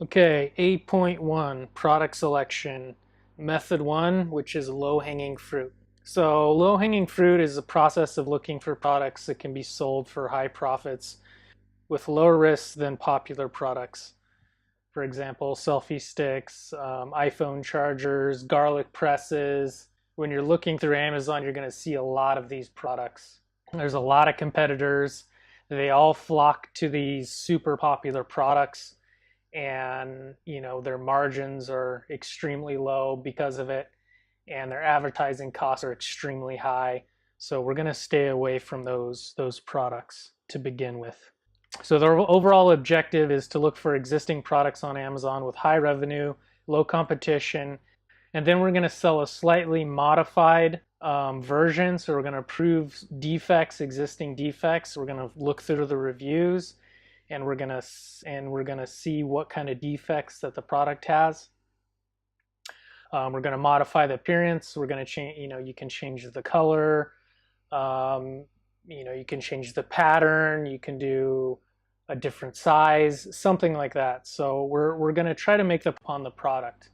Okay, 8.1 product selection. Method 1, which is low-hanging fruit. So low-hanging fruit is a process of looking for products that can be sold for high profits with lower risks than popular products. For example, selfie sticks, iPhone chargers, garlic presses. When you're looking through Amazon, you're going to see a lot of these products. There's a lot of competitors. They all flock to these super popular products, and their margins are extremely low because of it, and their advertising costs are extremely high. So we're going to stay away from those products to begin with. So the overall objective is to look for existing products on Amazon with high revenue, low competition, and then we're going to sell a slightly modified version. So we're going to prove defects, existing defects. We're going to look through the reviews, and we're gonna see what kind of defects that the product has. We're going to modify the appearance. We're going to change. You can change the color. You can change the pattern. You can do a different size, something like that. So we're going to try to make the on the product.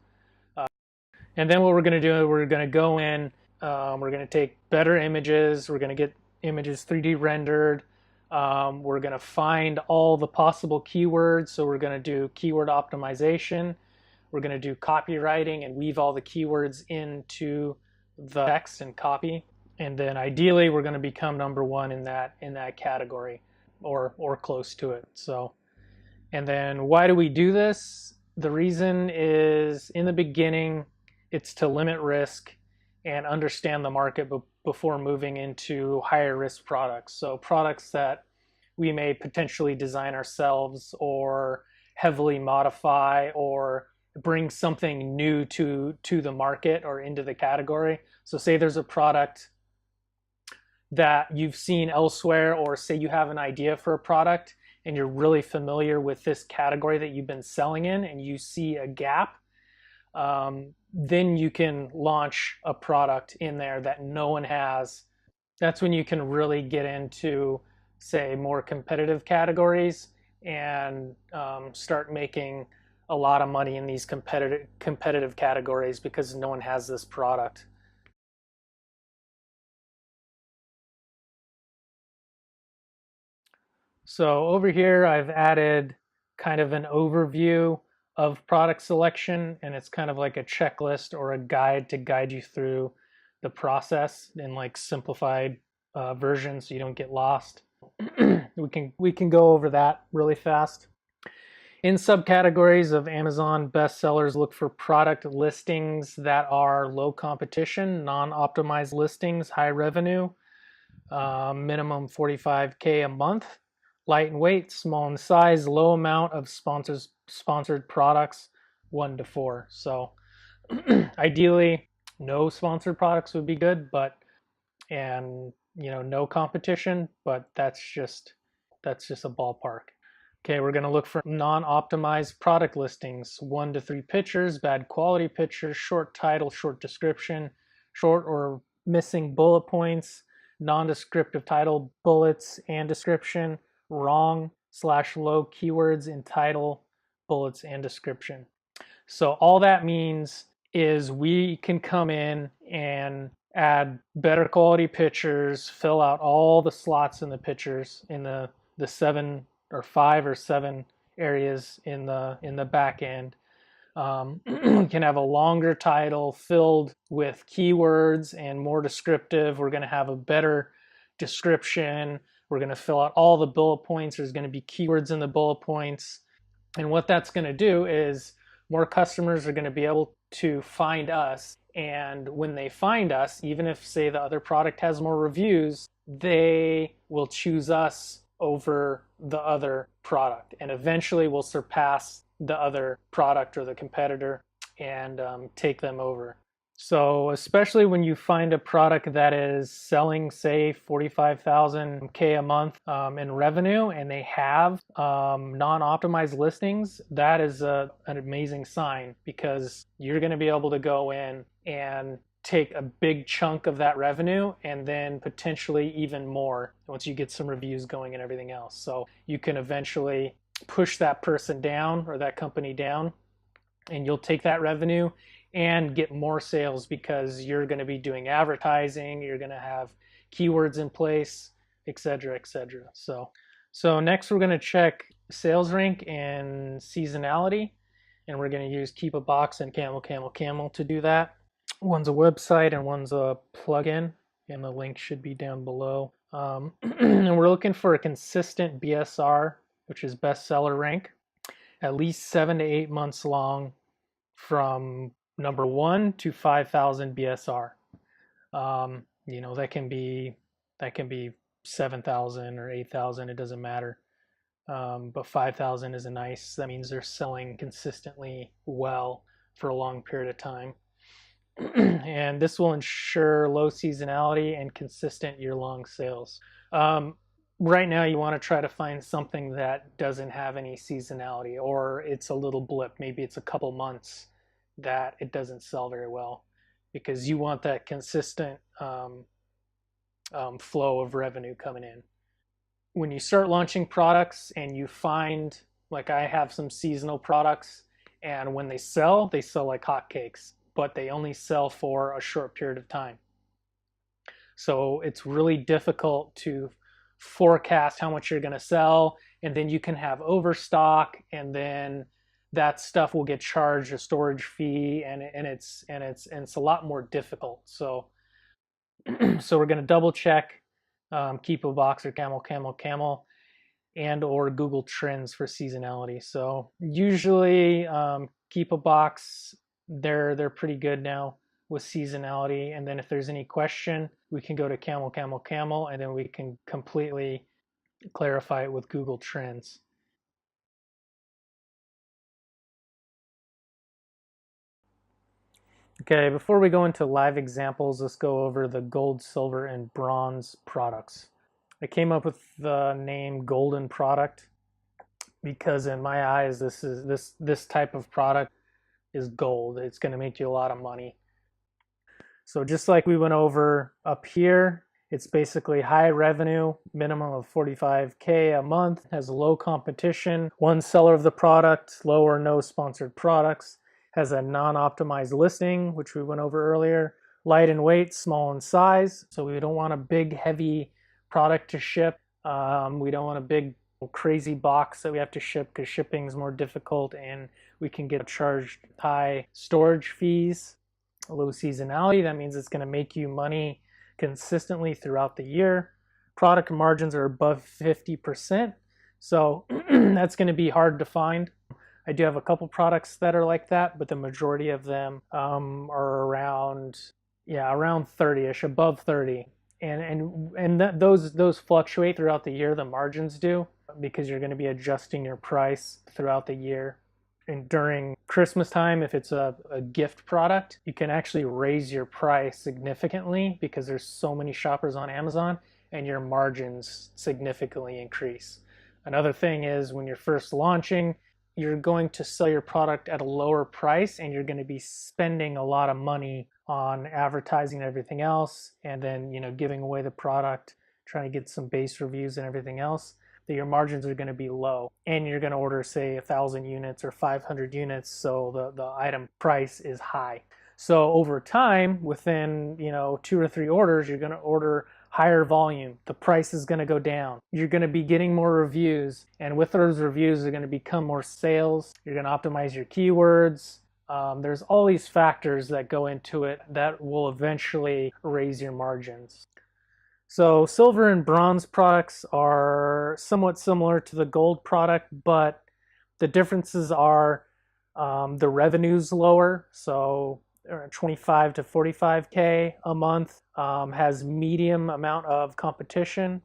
And then what we're going to do, we're going to go in, we're going to take better images, we're going to get images 3D rendered, we're going to find all the possible keywords, so we're going to do keyword optimization, we're going to do copywriting and weave all the keywords into the text and copy, and then ideally we're going to become number one in that category, or close to it. So, and then why do we do this? The reason is, in the beginning, it's to limit risk and understand the market before moving into higher risk products. So products that we may potentially design ourselves or heavily modify or bring something new to the market or into the category. So say there's a product that you've seen elsewhere, or say you have an idea for a product and you're really familiar with this category that you've been selling in and you see a gap, then you can launch a product in there that no one has. That's when you can really get into, say, more competitive categories and start making a lot of money in these competitive categories because no one has this product. So over here, I've added kind of an overview of product selection, and it's kind of like a checklist or a guide to guide you through the process in like simplified version so you don't get lost. we can go over that really fast. In subcategories of Amazon bestsellers, look for product listings that are low competition, non-optimized listings, high revenue, minimum 45K a month, light in weight, small in size, low amount of sponsored products, 1 to 4. So ideally, no sponsored products would be good, but and no competition, but that's just a ballpark. Okay, we're going to look for non-optimized product listings, 1 to 3 pictures, bad quality pictures, short title, short description, short or missing bullet points, non-descriptive title, bullets, and description, wrong/low keywords in title, bullets, and description. So all that means is we can come in and add better quality pictures, fill out all the slots in the pictures in the 7 or 5 or 7 areas in the back end. We can have a longer title filled with keywords and more descriptive. We're going to have a better description. We're going to fill out all the bullet points. There's going to be keywords in the bullet points. And what that's going to do is more customers are going to be able to find us. And when they find us, even if, say, the other product has more reviews, they will choose us over the other product. And eventually we'll surpass the other product or the competitor and take them over. So especially when you find a product that is selling, say, 45,000K a month in revenue, and they have non-optimized listings, that is an amazing sign, because you're going to be able to go in and take a big chunk of that revenue, and then potentially even more once you get some reviews going and everything else. So you can eventually push that person down or that company down, and you'll take that revenue and get more sales because you're going to be doing advertising, you're going to have keywords in place, etc., etc. So next we're going to check sales rank and seasonality, and we're going to use Keep a Box and Camel Camel Camel to do that. One's a website and one's a plugin, and the link should be down below. And we're looking for a consistent BSR, which is bestseller rank, at least 7 to 8 months long, from number 1 to 5,000 BSR. That can be 7,000 or 8,000. It doesn't matter. But 5,000 is a nice. That means they're selling consistently well for a long period of time. And this will ensure low seasonality and consistent year-long sales. Right now, you want to try to find something that doesn't have any seasonality, or it's a little blip. Maybe it's a couple months that it doesn't sell very well, because you want that consistent flow of revenue coming in. When you start launching products and you find, like I have some seasonal products, and when they sell like hotcakes, but they only sell for a short period of time. So it's really difficult to forecast how much you're going to sell, and then you can have overstock, and then that stuff will get charged a storage fee, and it's a lot more difficult. So we're going to double check Keep a Box or Camel Camel Camel, and or Google Trends for seasonality. So usually Keep a Box, they're pretty good now with seasonality. And then if there's any question, we can go to Camel Camel Camel, and then we can completely clarify it with Google Trends. Okay, before we go into live examples, let's go over the gold, silver, and bronze products. I came up with the name golden product because in my eyes, this type of product is gold. It's going to make you a lot of money. So just like we went over up here, it's basically high revenue, minimum of 45K a month, has low competition, one seller of the product, low or no sponsored products, has a non-optimized listing, which we went over earlier, light in weight, small in size. So we don't want a big, heavy product to ship. We don't want a big, crazy box that we have to ship, because shipping is more difficult and we can get charged high storage fees. Low seasonality, that means it's going to make you money consistently throughout the year. Product margins are above 50%, so that's going to be hard to find. I do have a couple products that are like that, but the majority of them are around 30ish, above 30, and those fluctuate throughout the year. The margins do, because you're going to be adjusting your price throughout the year. And during Christmas time, if it's a gift product, you can actually raise your price significantly because there's so many shoppers on Amazon, and your margins significantly increase. Another thing is, when you're first launching, you're going to sell your product at a lower price, and you're going to be spending a lot of money on advertising and everything else, and then giving away the product, trying to get some base reviews and everything else. That your margins are going to be low, and you're going to order, say, 1,000 units or 500 units, so the item price is high. So over time, within 2 or 3 orders, you're going to order higher volume. The price is going to go down. You're going to be getting more reviews, and with those reviews are going to become more sales. You're going to optimize your keywords. There's all these factors that go into it that will eventually raise your margins. So silver and bronze products are somewhat similar to the gold product, but the differences are the revenue's lower, so 25 to 45K a month, has medium amount of competition,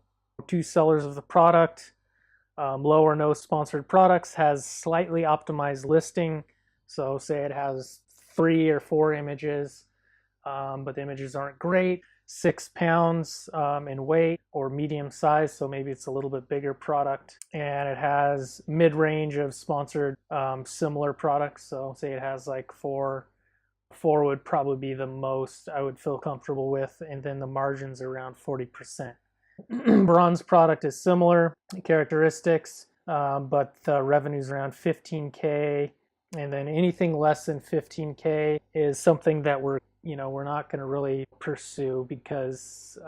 2 sellers of the product, low or no sponsored products, has slightly optimized listing, so say it has 3 or 4 images, but the images aren't great. 6 pounds in weight, or medium size, so maybe it's a little bit bigger product, and it has mid-range of sponsored similar products, so say it has like 4 would probably be the most I would feel comfortable with, and then the margins around 40%. Bronze product is similar characteristics, but the revenue's around 15K. And then anything less than 15K is something that we're not going to really pursue because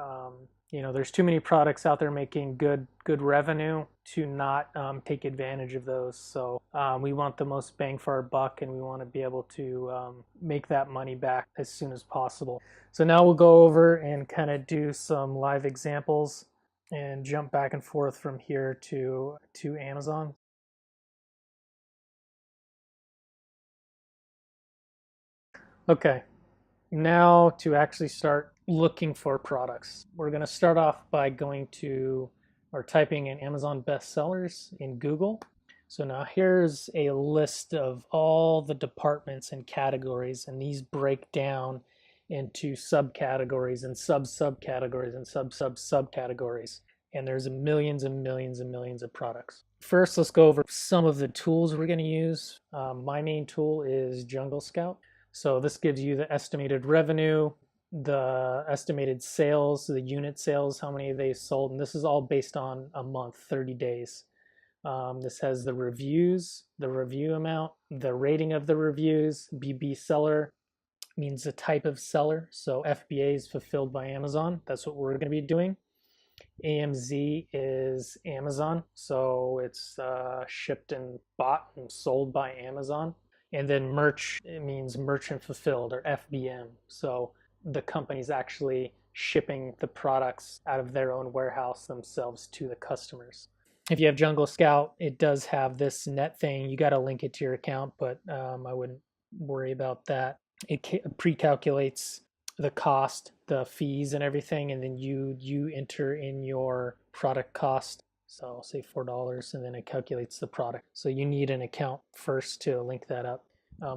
there's too many products out there making good revenue to not take advantage of those. So we want the most bang for our buck, and we want to be able to make that money back as soon as possible. So now we'll go over and kind of do some live examples and jump back and forth from here to Amazon. Okay, now to actually start looking for products. We're going to start off by going to or typing in Amazon bestsellers in Google. So now here's a list of all the departments and categories, and these break down into subcategories and subcategories and subcategories. And there's millions and millions and millions of products. First, let's go over some of the tools we're going to use. My main tool is Jungle Scout. So this gives you the estimated revenue, the estimated sales, the unit sales, how many they sold, and this is all based on a month, 30 days. This has the reviews, the review amount, the rating of the reviews. BB seller means the type of seller. So FBA is fulfilled by Amazon. That's what we're going to be doing. AMZ is Amazon. So it's shipped and bought and sold by Amazon. And then merch, it means merchant fulfilled, or FBM. So the company's actually shipping the products out of their own warehouse themselves to the customers. If you have Jungle Scout, it does have this net thing. You got to link it to your account, but I wouldn't worry about that. It pre-calculates the cost, the fees, and everything, and then you enter in your product cost. So I'll say $4, and then it calculates the product. So you need an account first to link that up.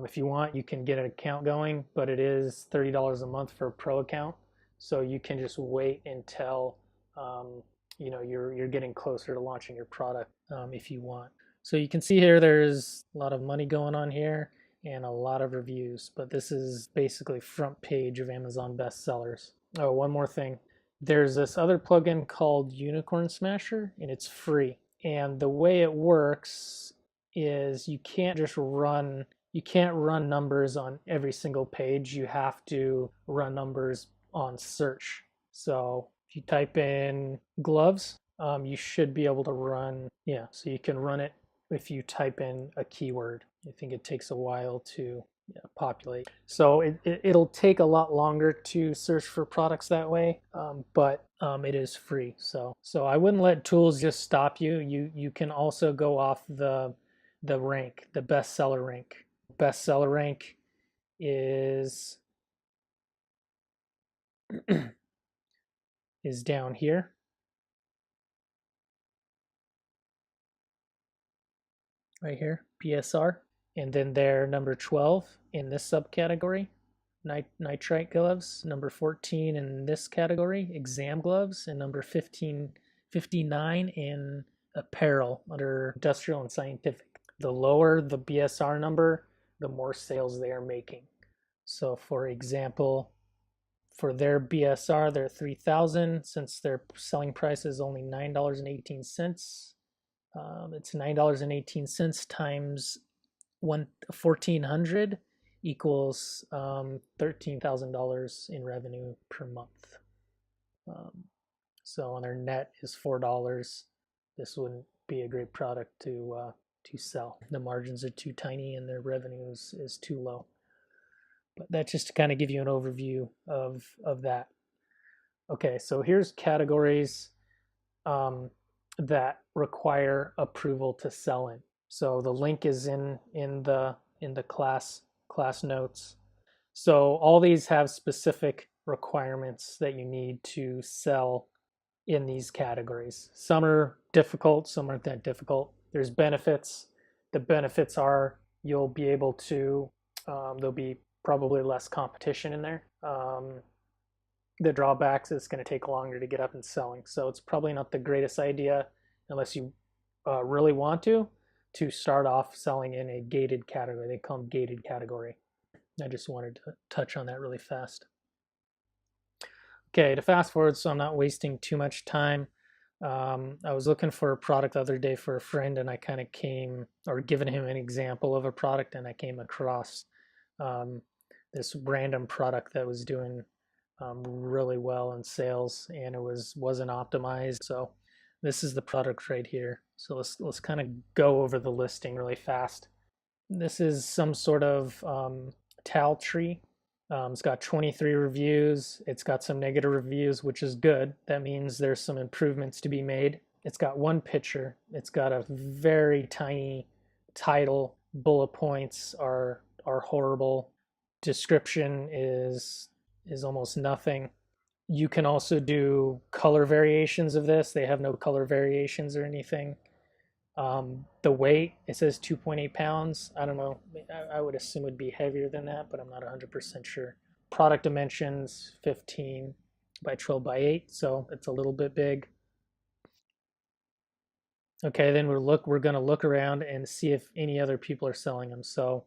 If you want, you can get an account going, but it is $30 a month for a pro account. So you can just wait until you're getting closer to launching your product if you want. So you can see here there's a lot of money going on here and a lot of reviews, but this is basically front page of Amazon bestsellers. Oh, one more thing. There's this other plugin called Unicorn Smasher, and it's free. And the way it works is you can't run numbers on every single page. You have to run numbers on search. So if you type in gloves, you should be able to run, so you can run it if you type in a keyword. I think it takes a while to populate. So it'll take a lot longer to search for products that way, but it is free. So I wouldn't let tools just stop you. You can also go off the rank, the bestseller rank. Bestseller rank is is down here. Right here, BSR. And then they're number 12 in this subcategory, nitrite gloves, number 14 in this category, exam gloves, and number 59 in apparel under industrial and scientific. The lower the BSR number, the more sales they are making. So for example, for their BSR, they're 3,000. Since their selling price is only $9.18, it's $9.18 times 1,400 equals $13,000 in revenue per month. So on their net is $4. This wouldn't be a great product to sell. The margins are too tiny and their revenue is too low. But that's just to kind of give you an overview of that. Okay, so here's categories that require approval to sell in. So the link is in the class notes. So all these have specific requirements that you need to sell in these categories. Some are difficult, some aren't that difficult. There's benefits. The benefits are you'll be able to, there'll be probably less competition in there. The drawbacks is going to take longer to get up and selling. So it's probably not the greatest idea unless you really want to start off selling in a gated category. They call them gated category. I just wanted to touch on that really fast. Okay, to fast forward so I'm not wasting too much time, I was looking for a product the other day for a friend, and I kind of came, or giving him an example of a product, and I came across um, this random product that was doing really well in sales, and it wasn't optimized. So this is the product right here. So let's kind of go over the listing really fast. This is some sort of towel tree. It's got 23 reviews. It's got some negative reviews, which is good. That means there's some improvements to be made. It's got one picture. It's got a very tiny title. Bullet points are horrible. Description is almost nothing. You can also do color variations of this. They have no color variations or anything. The weight, it says 2.8 pounds. I don't know. I would assume it would be heavier than that, but I'm not 100% sure. Product dimensions 15 by 12 by 8, so it's a little bit big. Okay, then we're going to look around and see if any other people are selling them. So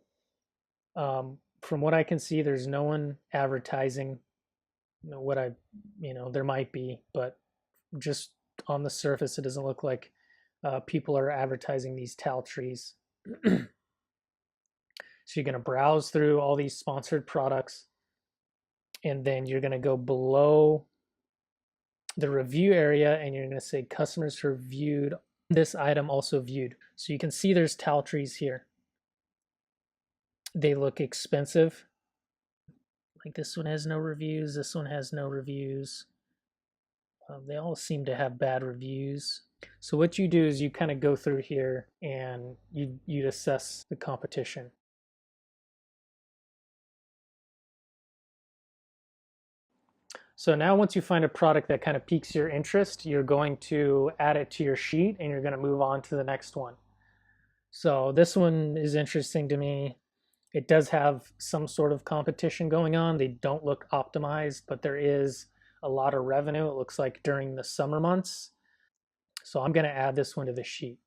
from what I can see, there's no one advertising. What I, there might be, but just on the surface, it doesn't look like people are advertising these towel trees. So you're going to browse through all these sponsored products, and then you're going to go below the review area, and you're going to say customers who viewed this item also viewed. So you can see there's towel trees here. They look expensive. Like this one has no reviews. This one has no reviews. They all seem to have bad reviews. So what you do is you kind of go through here and you'd assess the competition. So now once you find a product that kind of piques your interest, you're going to add it to your sheet and you're going to move on to the next one. So this one is interesting to me. It does have some sort of competition going on. They don't look optimized, but there is a lot of revenue, it looks like, during the summer months. So I'm going to add this one to the sheet.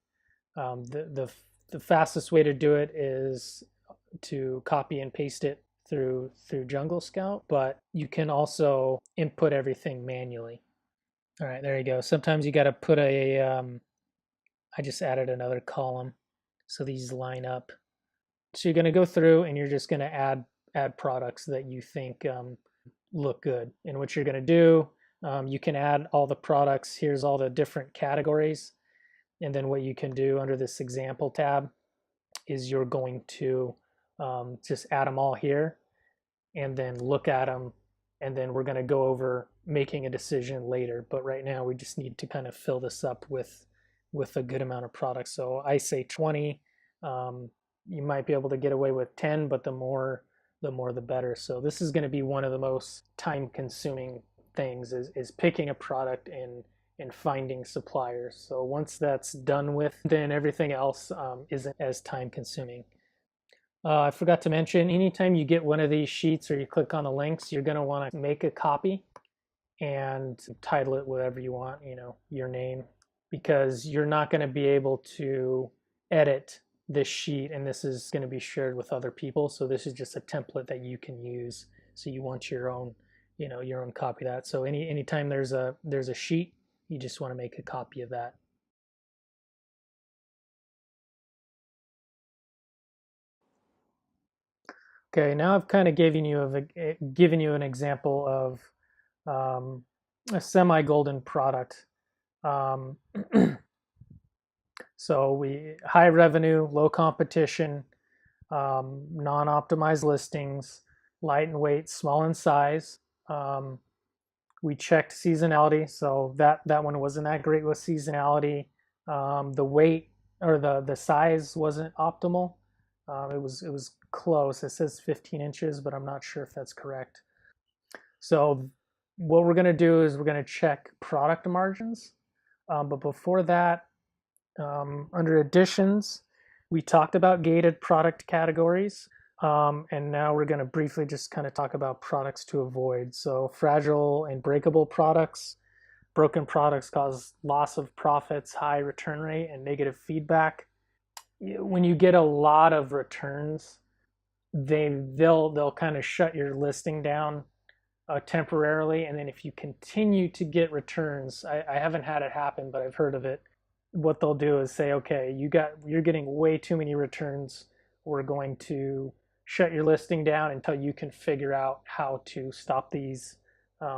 The fastest way to do it is to copy and paste it through Jungle Scout, but you can also input everything manually. All right, there you go. Sometimes you got to put I just added another column so these line up. So you're going to go through and you're just going to add products that you think look good. And what you're going to do, you can add all the products. Here's all the different categories. And then what you can do under this example tab is you're going to just add them all here and then look at them. And then we're going to go over making a decision later. But right now we just need to kind of fill this up with a good amount of products. So I say 20. You might be able to get away with 10, but the more the better. So this is going to be one of the most time consuming things is picking a product and finding suppliers. So once that's done with, then everything else isn't as time consuming. I forgot to mention, anytime you get one of these sheets or you click on the links, you're going to want to make a copy and title it whatever you want, your name, because you're not going to be able to edit this sheet, and this is going to be shared with other people. So this is just a template that you can use. So you want your own, your own copy of that. So anytime there's a sheet, you just want to make a copy of that. Okay, now I've kind of given you an example of a semi-golden product. So we high revenue, low competition, non-optimized listings, light in weight, small in size. We checked seasonality, so that one wasn't that great with seasonality. The weight or the size wasn't optimal. It was close. It says 15 inches, but I'm not sure if that's correct. So what we're going to do is we're going to check product margins. But before that, under additions, we talked about gated product categories. And now we're going to briefly just kind of talk about products to avoid. So fragile and breakable products. Broken products cause loss of profits, high return rate, and negative feedback. When you get a lot of returns, they'll kind of shut your listing down. temporarily, and then if you continue to get returns, I haven't had it happen, but I've heard of it. What they'll do is say, okay, you're getting way too many returns. We're going to shut your listing down until you can figure out how to stop these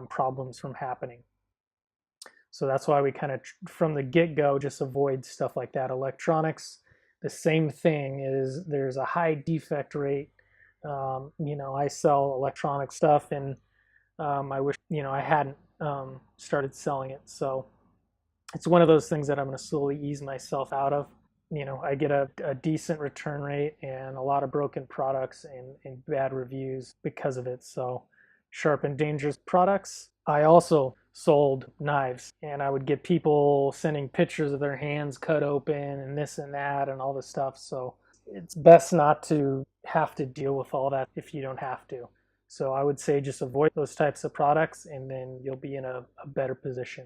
problems from happening. So that's why we kind of, from the get-go, just avoid stuff like that. Electronics, the same thing is there's a high defect rate. I sell electronic stuff, and I wish, I hadn't started selling it. So it's one of those things that I'm going to slowly ease myself out of. I get a decent return rate and a lot of broken products and bad reviews because of it. So Sharp and Dangerous products. I also sold knives, and I would get people sending pictures of their hands cut open and this and that and all this stuff. So it's best not to have to deal with all that if you don't have to. So I would say just avoid those types of products, and then you'll be in a better position.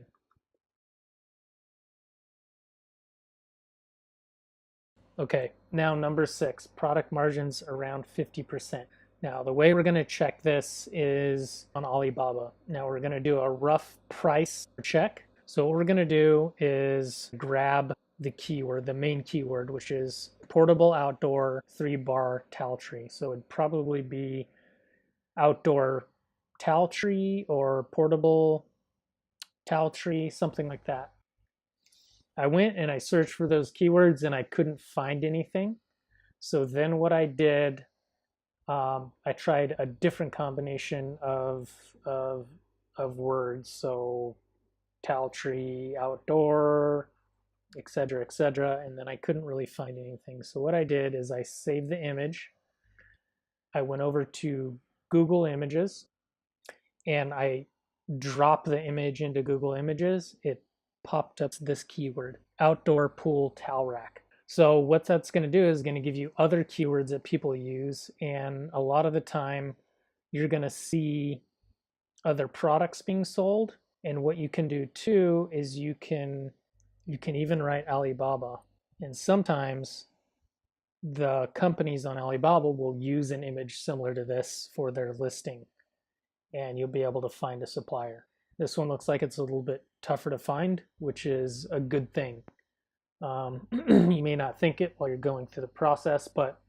Okay, now number 6, product margins around 50%. Now, the way we're going to check this is on Alibaba. Now, we're going to do a rough price check. So what we're going to do is grab the keyword, the main keyword, which is portable outdoor 3-bar towel tree. So it'd probably be outdoor towel tree or portable towel tree, something like that. I went and I searched for those keywords and I couldn't find anything. So then what I did, I tried a different combination of words. So towel tree, outdoor, etc., etc. And then I couldn't really find anything. So what I did is I saved the image. I went over to Google Images and I dropped the image into Google Images. It popped up this keyword, outdoor pool towel rack. So what that's going to do is going to give you other keywords that people use, and a lot of the time you're going to see other products being sold. And what you can do too is you can even write Alibaba, and sometimes the companies on Alibaba will use an image similar to this for their listing, and you'll be able to find a supplier. This one looks like it's a little bit tougher to find, which is a good thing. You may not think it while you're going through the process, but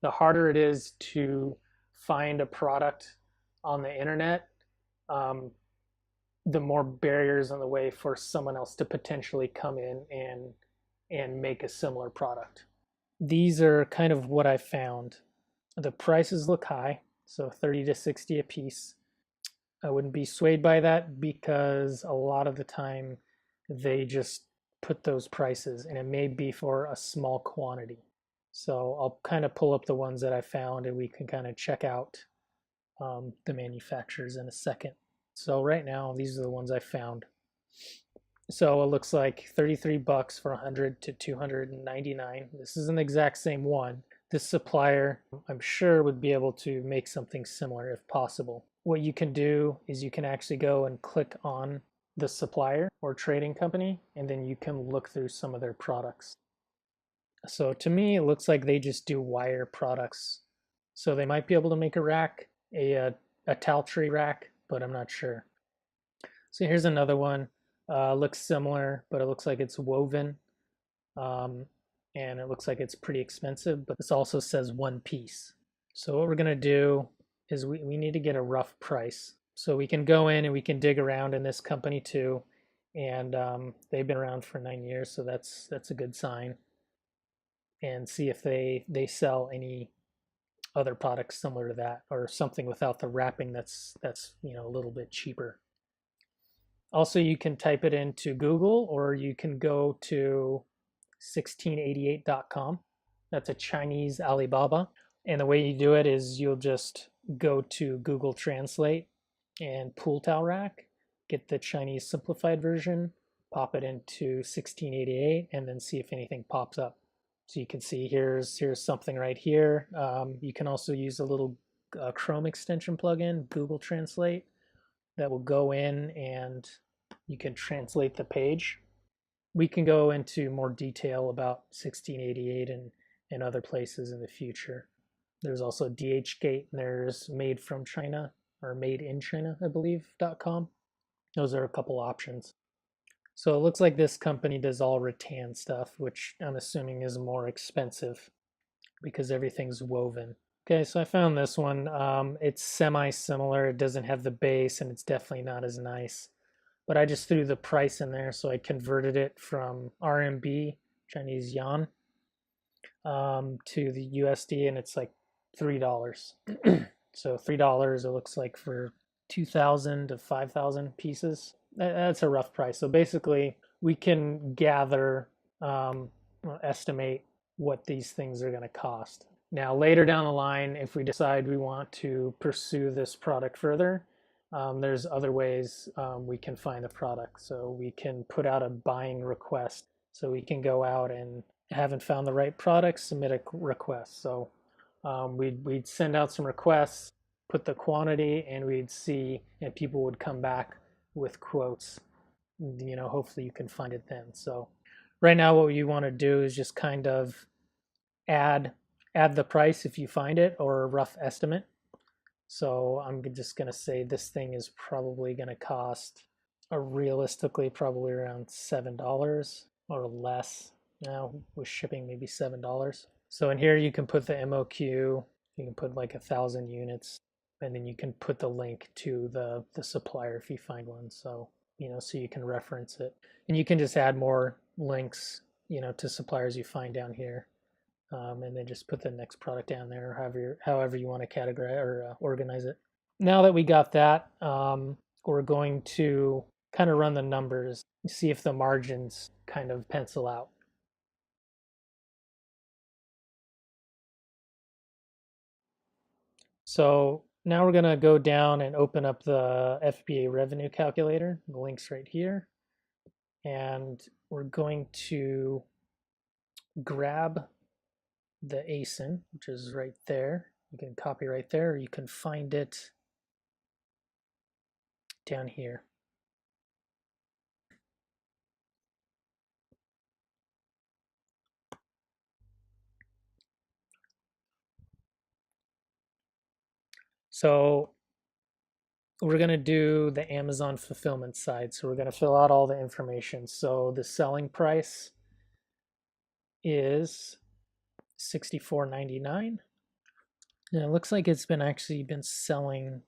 the harder it is to find a product on the internet, the more barriers in the way for someone else to potentially come in and make a similar product. These are kind of what I found. The prices look high, so 30 to 60 a piece. I wouldn't be swayed by that because a lot of the time they just put those prices, and it may be for a small quantity. So I'll kind of pull up the ones that I found, and we can kind of check out the manufacturers in a second. So right now, these are the ones I found. So it looks like 33 bucks for 100 to 299. This isn't the exact same one. This supplier, I'm sure, would be able to make something similar if possible. What you can do is you can actually go and click on the supplier or trading company, and then you can look through some of their products. So to me, it looks like they just do wire products. So they might be able to make a rack, a towel tree rack, but I'm not sure. So here's another one. Looks similar, but it looks like it's woven. And it looks like it's pretty expensive, but this also says one piece. So what we're gonna do is we need to get a rough price. So we can go in and we can dig around in this company too. And they've been around for 9 years, so that's a good sign. And see if they sell any other products similar to that, or something without the wrapping that's a little bit cheaper. Also, you can type it into Google, or you can go to 1688.com. That's a Chinese Alibaba. And the way you do it is you'll just go to Google Translate and pool towel rack, get the Chinese simplified version, pop it into 1688, and then see if anything pops up. So you can see here's something right here. You can also use a little Chrome extension plugin, Google Translate, that will go in and you can translate the page. We can go into more detail about 1688 and other places in the future. There's also DHgate, and there's Made from China. or made in China, I believe, .com. Those are a couple options. So it looks like this company does all rattan stuff, which I'm assuming is more expensive because everything's woven. Okay, so I found this one. It's semi-similar. It doesn't have the base, and it's definitely not as nice. But I just threw the price in there, so I converted it from RMB, Chinese yuan, to the USD, and it's like $3. So $3, it looks like, for 2,000 to 5,000 pieces. That's a rough price. So basically, we can gather, estimate what these things are going to cost. Now, later down the line, if we decide we want to pursue this product further, there's other ways we can find the product. So we can put out a buying request. So we can go out and haven't found the right product, submit a request. So we'd send out some requests, put the quantity, and we'd see, and people would come back with quotes. Hopefully you can find it then. So right now what you want to do is just kind of add the price if you find it, or a rough estimate. So I'm just going to say this thing is probably going to cost, realistically, probably around $7 or less. Now with shipping, maybe $7. So in here you can put the MOQ, you can put like 1,000 units, and then you can put the link to the supplier if you find one. So so you can reference it, and you can just add more links to suppliers you find down here, and then just put the next product down there, or however you want to categorize or organize it. Now that we got that, we're going to kind of run the numbers, see if the margins kind of pencil out. So now we're going to go down and open up the FBA revenue calculator. The link's right here. And we're going to grab the ASIN, which is right there. You can copy right there, or you can find it down here. So we're going to do the Amazon fulfillment side. So we're going to fill out all the information. So the selling price is $64.99. And it looks like it's actually been selling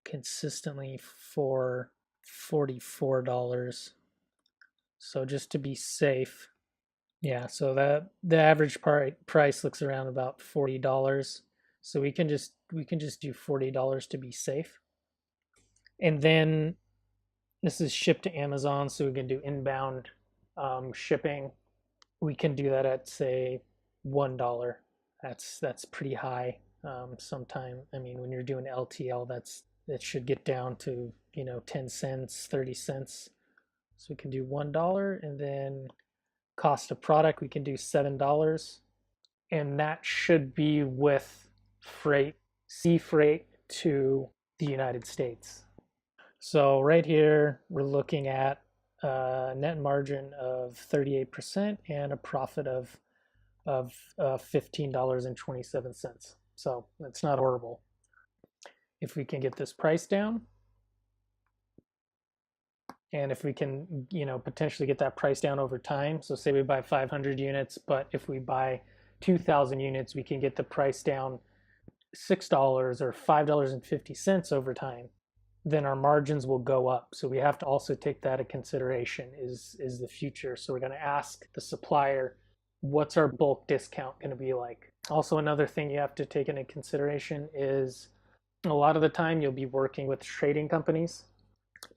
consistently for $44. So just to be safe, yeah, so the average price looks around about $40. So we can just do $40 to be safe. And then this is shipped to Amazon, so we can do inbound shipping. We can do that at, say, $1. That's pretty high. Sometime, I mean, when you're doing LTL, it should get down to 10 cents, 30 cents. So we can do $1, and then cost of product we can do $7, and that should be with freight, sea freight to the United States. So right here we're looking at a net margin of 38% and a profit of $15.27. So that's not horrible. If we can get this price down, and if we can potentially get that price down over time, so say we buy 500 units, but if we buy 2,000 units, we can get the price down $6 or $5.50 over time, then our margins will go up. So we have to also take that into consideration, is the future. So we're going to ask the supplier, what's our bulk discount going to be like? Also, another thing you have to take into consideration is a lot of the time you'll be working with trading companies,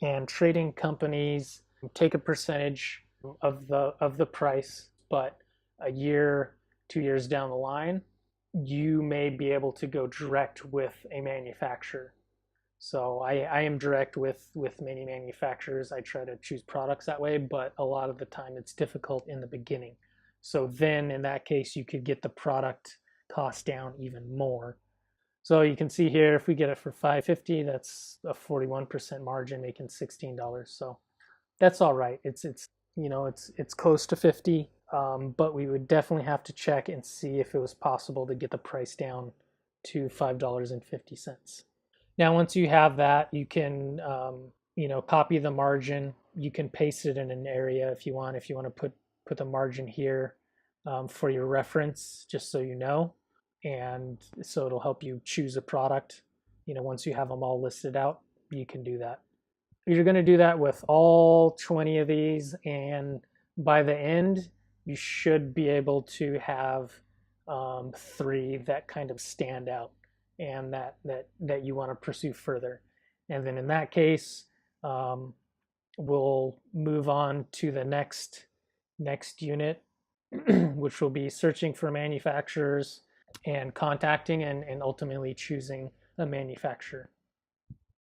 and trading companies take a percentage of the price, but a year, 2 years down the line, you may be able to go direct with a manufacturer. So I am direct with many manufacturers. I try to choose products that way, but a lot of the time it's difficult in the beginning. So then in that case, you could get the product cost down even more. So you can see here, if we get it for $5.50, that's a 41% margin, making $16. So that's all right. It's close to 50, but we would definitely have to check and see if it was possible to get the price down to $5.50. Now, once you have that, you can copy the margin. You can paste it in an area if you want. If you want to put the margin here for your reference, just so you know, and so it'll help you choose a product. Once you have them all listed out, you can do that. You're going to do that with all 20 of these, and by the end, you should be able to have three that kind of stand out and that you want to pursue further. And then in that case, um, we'll move on to the next unit, which will be searching for manufacturers and contacting and ultimately choosing a manufacturer.